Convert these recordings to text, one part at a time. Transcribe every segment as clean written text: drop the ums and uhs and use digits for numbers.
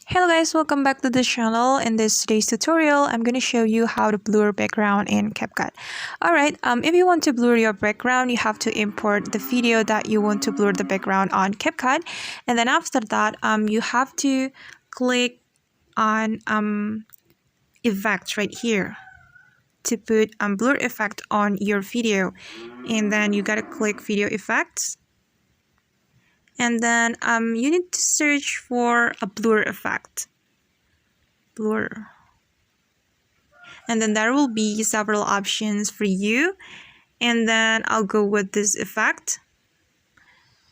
Hello guys, welcome back to the channel. In today's tutorial, I'm going to show you how to blur background in CapCut. Alright, if you want to blur your background, you have to import the video that you want to blur the background on CapCut. And then after that, you have to click on effects right here to put blur effect on your video. And then you gotta click video effects. And then you need to search for a blur effect. Blur. And then there will be several options for you. And then I'll go with this effect.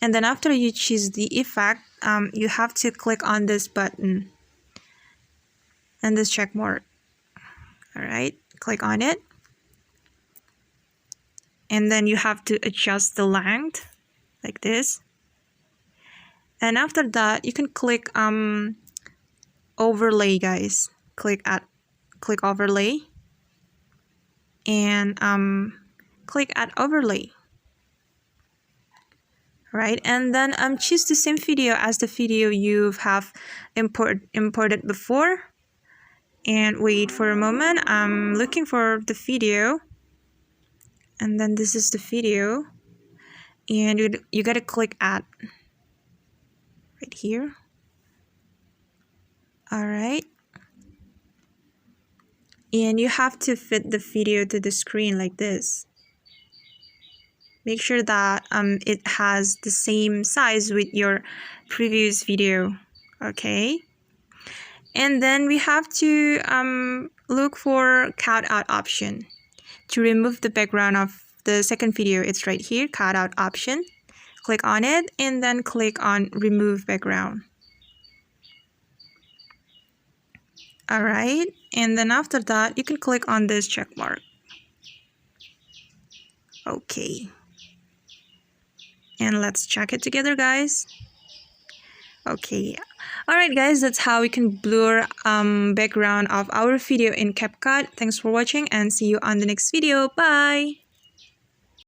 And then after you choose the effect, you have to click on this button and this check mark. Alright, click on it. And then you have to adjust the length like this. And after that, you can click overlay, guys. Click overlay and click add overlay. Right, and then choose the same video as the video you have imported before. And wait for a moment. I'm looking for the video. And then this is the video. And you gotta click add. Right here. Alright. And you have to fit the video to the screen like this. Make sure that it has the same size with your previous video. Okay. And then we have to look for cut out option. To remove the background of the second video, it's right here, cut out option. Click on it and then click on remove background. Alright, and then after that you can click on this check mark. Okay, and let's check it together, guys. Okay, alright guys, that's how we can blur background of our video in CapCut. Thanks for watching and see you on the next video. Bye.